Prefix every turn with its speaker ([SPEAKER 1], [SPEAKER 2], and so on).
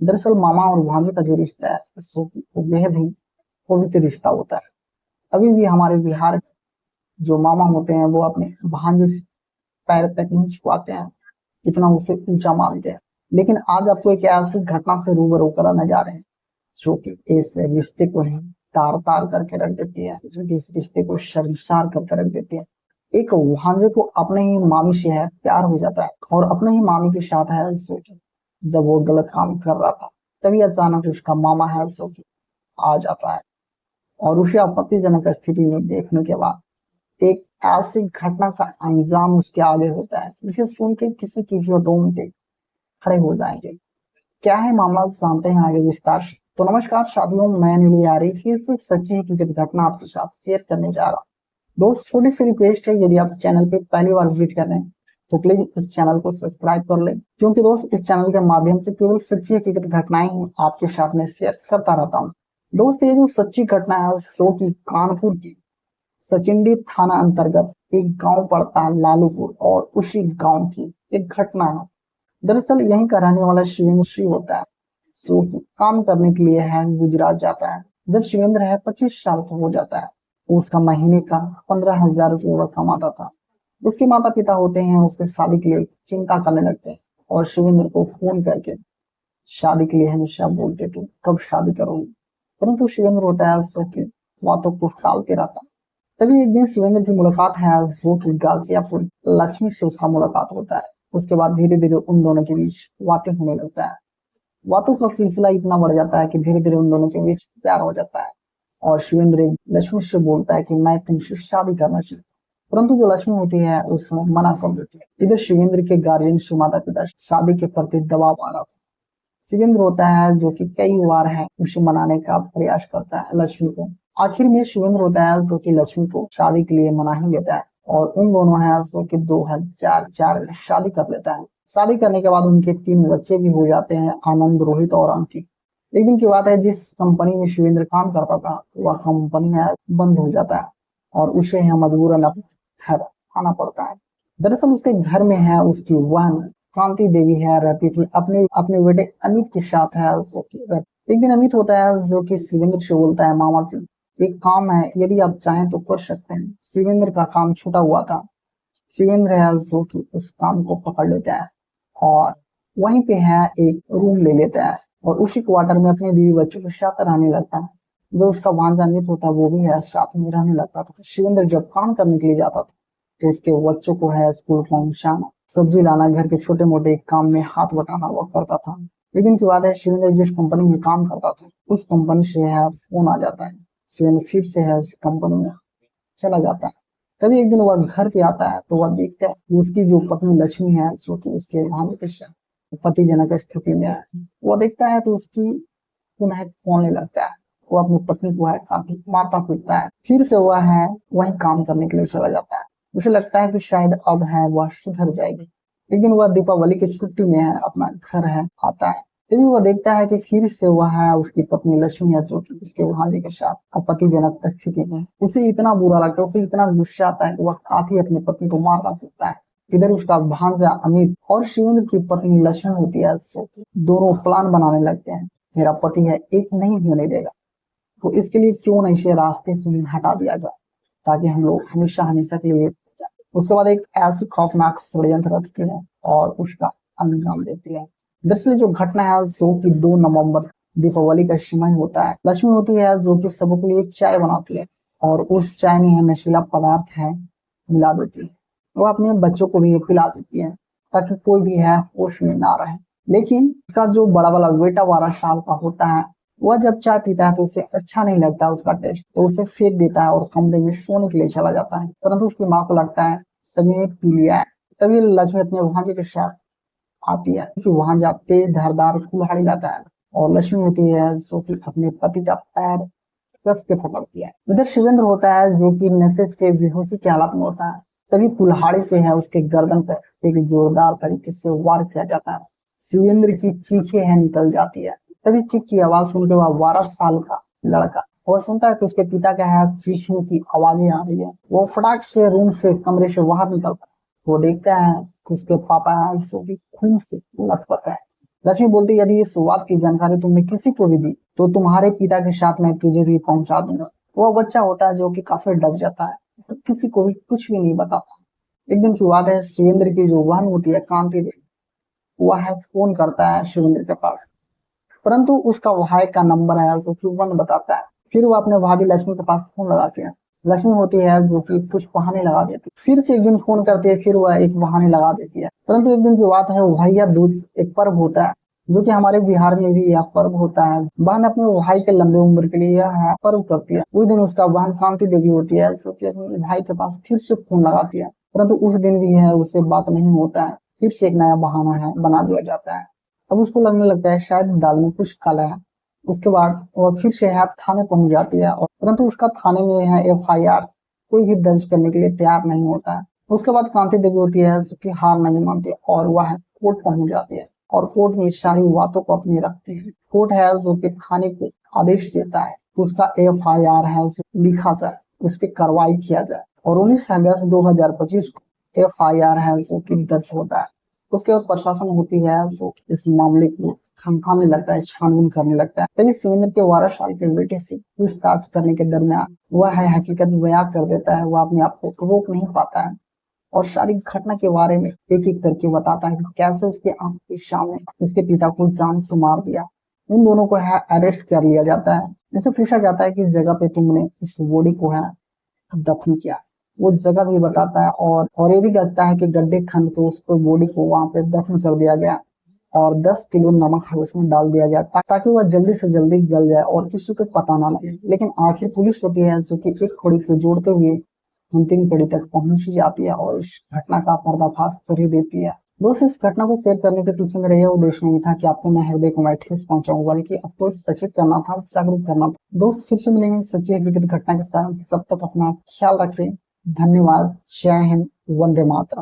[SPEAKER 1] दरअसल मामा और भांजे का जो रिश्ता है वो बेहद ही पवित्र रिश्ता होता है। अभी भी हमारे बिहार में जो मामा होते हैं वो अपने भांजे से पैर तक नहीं छुआते हैं, इतना उसे ऊंचा मानते हैं। लेकिन आज आपको एक ऐसी घटना से रूबरू कराने जा रहे हैं जो कि इस रिश्ते को ही तार तार करके रख देती है, जो कि इस रिश्ते को शर्मसार करके रख देती है। एक भांजे को अपने ही मामी से है प्यार हो जाता है और अपने ही मामी के साथ है सो कि जब वो गलत काम कर रहा था, तभी अचानक उसका मामा है सो कि आ जाता है और उसे आपत्तिजनक स्थिति में देखने के बाद एक ऐसी घटना का अंजाम उसके आगे होता है जिसे सुन के किसी की भी रोंगटे खड़े हो जाएंगे। क्या है मामला, जानते हैं आगे विस्तार से। तो नमस्कार साथियों, मैं नीली यारी फिर से एक सच्ची हकीकत घटना आपके साथ शेयर करने जा रहा हूँ। दोस्त, छोटी सी रिक्वेस्ट है, यदि आप चैनल पे पहली बार विजिट कर रहे हैं तो प्लीज इस चैनल को सब्सक्राइब कर ले, क्योंकि दोस्त इस चैनल के माध्यम से केवल सच्ची हकीकत घटनाएं ही आपके साथ में शेयर करता रहता हूँ। दोस्त, ये जो सच्ची घटना है सो की कानपुर की सचिंडी थाना अंतर्गत एक गांव पड़ता है लालूपुर, और उसी गांव की एक घटना है। दरअसल यहीं का रहने वाला शिवेंद्र श्री होता है सो की काम करने के लिए है गुजरात जाता है। जब शिवेंद्र है 25 साल का हो जाता है तो उसका महीने का 15,000 रुपये वह कमाता था। उसके माता पिता होते हैं उसके शादी के लिए चिंता करने लगते हैं और शिवेंद्र को फोन करके शादी के लिए हमेशा बोलते थे कब शादी करोगे, परंतु शिवेंद्र होता है सो की बातों को टालते रहता। तभी एक दिन शिवेंद्र की मुलाकात है जो कि गाजियापुर लक्ष्मी से उसका मुलाकात होता है। उसके बाद धीरे धीरे उन दोनों के बीच बातें होने लगता है। बातों का सिलसिला इतना बढ़ जाता है कि धीरे धीरे उन दोनों के बीच प्यार हो जाता है और शिवेंद्र लक्ष्मी से बोलता है कि मैं तुमसे शादी करना चाहता हूँ, परंतु जो लक्ष्मी होती है उस समय मना कर देती है। इधर शिवेंद्र के गार्जियन से माता पिता शादी के प्रति दबाव आ रहा था। शिवेंद्र होता है जो कि कई बार है उसे मनाने का प्रयास करता है लक्ष्मी को। आखिर में शिवेंद्र होता है जो कि लक्ष्मी को शादी के लिए मना ही लेता है और उन दोनों है जो कि 2004 में शादी कर लेता है। शादी करने के बाद उनके 3 बच्चे भी हो जाते हैं, आनंद, रोहित और अंकित। एक दिन की बात है, जिस कंपनी में शिवेंद्र काम करता था वह कंपनी है बंद हो जाता है और उसे यहाँ मजबूरन अपने घर आना पड़ता है। दरअसल उसके घर में है उसकी बहन कांति देवी है रहती थी अपने अपने बेटे अमित के साथ है जो कि एक दिन अमित होता है जो कि शिवेंद्र से बोलता है मामा जी एक काम है, यदि आप चाहें तो कर सकते हैं। शिवेंद्र का काम छूटा हुआ था। शिवेंद्र है जो कि उस काम को पकड़ लेता है और वहीं पे है एक रूम ले लेता है और उसी क्वार्टर में अपने बीवी बच्चों के साथ रहने लगता है। जो उसका भांजा अमित होता है वो भी है साथ में रहने लगता था। शिवेंद्र जब काम करने के लिए जाता था तो उसके बच्चों को है स्कूल पहुंचाना, सब्जी लाना, घर के छोटे मोटे काम में हाथ बटाना वो करता था। एक दिन की बात है, शिवेंद्र जिस कंपनी में काम करता था उस कंपनी से है फोन आ जाता है। शिवेंद्र फिर से है उस कंपनी में चला जाता है। तभी एक दिन वह घर पे आता है तो वह देखता है कि उसकी जो पत्नी लक्ष्मी है जो कि उसके भांजे के साथ पतिजनक स्थिति में है। वह देखता है तो उसकी पुनः खोलने लगता है। वो अपनी पत्नी को है काफी मारता पीटता है। फिर से वह है वही काम करने के लिए चला जाता है। उसे लगता है कि शायद अब है वह सुधर जाएगी। एक दिन वह दीपावली की छुट्टी में है अपना घर है आता है। तभी वह देखता है कि फिर से वह है उसकी पत्नी लक्ष्मी है जो कि उसके भांजे के साथ आपत्तिजनक स्थिति में है। उसे इतना बुरा लगता है, उसे इतना गुस्सा आता है कि वह काफी अपनी पत्नी को मारता पीटता है। इधर उसका भांजा अमित और शिवेंद्र की पत्नी लक्ष्मी होती है जो कि दोनों प्लान बनाने लगते हैं। मेरा पति है एक नहीं होने देगा तो इसके लिए क्यों न इसे रास्ते से ही हटा दिया जाए ताकि हम लोग हमेशा हमेशा के लिए जाए। उसके बाद एक ऐसी खौफनाक षड्यंत्र रचती है और उसका अंजाम देती है। दरअसल जो घटना है जो कि 2 नवंबर दीपावली का समय होता है। लक्ष्मी होती है जो कि सबके लिए चाय बनाती है और उस चाय में है नशीला पदार्थ है मिला देती है। वो अपने बच्चों को भी पिला देती है ताकि कोई भी है होश में ना रहे। लेकिन उसका जो बड़ा वाला बेटा 12 साल का होता है वह जब चाय पीता है तो उसे अच्छा नहीं लगता उसका टेस्ट, तो उसे फेंक देता है और कमरे में सोने के लिए चला जाता है। परंतु उसकी माँ को लगता है सभी ने पी लिया है। तभी लक्ष्मी अपने भांजे के साथ आती है कि वहां जाते धारदार कुल्हाड़ी लाता है और लक्ष्मी होती है जो कि अपने पति का पैर कस के पकड़ती है। इधर शिवेंद्र होता है जो कि नशे से बेहोशी की हालत में होता है। तभी कुल्हाड़ी से है उसके गर्दन पर एक जोरदार तरीके से वार किया जाता है। शिवेंद्र की चीखें है निकल जाती है। तभी चीख की आवाज सुनकर वह 12 साल का लड़का वो सुनता है कि उसके पिता का है चीखने की आवाजें आ रही है। वो फटाक से रूम से कमरे से बाहर निकलता है। वो देखता है कि उसके पापा है जो कि खून से लथपथ है लक्ष्मी बोलती यदि इस बात की जानकारी तुमने किसी को भी दी तो तुम्हारे पिता के साथ मैं तुझे भी पहुंचा दूंगा। वह बच्चा होता है जो कि काफी डर जाता है, किसी को भी कुछ भी नहीं बताता। एक दिन की बात है, शिवेंद्र की जो बहन होती है कांति देवी, वह है फोन करता है शिवेंद्र के पास, परंतु उसका भाई का नंबर है जो कि बंद बताता है। फिर वो अपने भाभी लक्ष्मी के पास फोन लगाती है। लक्ष्मी होती है जो कि कुछ बहाने लगा देती है, फिर से एक दिन फोन करती है, फिर वह एक बहाने लगा देती है। परंतु एक दिन की बात है, भैया दूज एक पर्व होता है जो कि हमारे बिहार में भी यह पर्व होता है। बहन अपने भाई के लंबे उम्र के लिए यह पर्व करती है। उस दिन उसका बहन कांति देवी होती है जो कि अपने भाई के पास फिर से फोन लगाती है, परंतु उस दिन भी है उससे बात नहीं होता है। फिर से एक नया बहाना है बना दिया जाता है। अब उसको लगने लगता है शायद दाल में कुछ काला है। उसके बाद वह फिर से है थाने पहुंच जाती है, और परंतु उसका थाने में है FIR कोई भी दर्ज करने के लिए तैयार नहीं होता है। उसके बाद कांति देवी होती है जो कि हार नहीं मानती और वह कोर्ट पहुंच जाती है, और कोर्ट में सारी बातों को अपनी रखती है। कोर्ट है जो कि थाने को आदेश देता है उसका FIR है जो लिखा जाए, उस पर कार्रवाई किया जाए, और 19 अगस्त 2025 को FIR है जो कि दर्ज होता है। उसके बाद प्रशासन होती है जो इस मामले को खंगालने लगता है, छानबीन करने लगता है। तभी शिवेंद्र के 12 साल के बेटे से पूछताछ करने के दरमियान वह है हकीकत बयां कर देता है। वह अपने आप को रोक नहीं पाता है और सारी घटना के बारे में एक एक करके बताता है कि कैसे उसके आंखों के सामने उसके पिता को जान से मार दिया। उन दोनों को है अरेस्ट कर लिया जाता है। उनसे पूछा जाता है कि जगह पे तुमने इस बॉडी को है दफन किया, वो जगह भी बताता है, और ये भी कहता है कि गड्ढे खंद के उसको बॉडी को वहां पे दफन कर दिया गया, और 10 किलो नमक है उसमें डाल दिया गया ताकि वह जल्दी से जल्दी गल जाए और किसी को पता ना लगे। लेकिन आखिर पुलिस होती है जो कि एक कड़ी को जोड़ते हुए अंतिम कड़ी तक पहुंच जाती है और इस घटना का पर्दाफाश कर ही देती है। दोस्त, इस घटना को शेयर करने के पीछे मेरा यह उद्देश्य नहीं था कि आपके मैं हृदय को मैं ठेस पहुंचाऊं, बल्कि आपको सचेत करना था, जागरूक करना था। दोस्त, फिर से मिलेंगे सच्ची हकीकत घटना के साथ। सब तक अपना ख्याल रखें। धन्यवाद। जय हिंद। वंदे मातरम।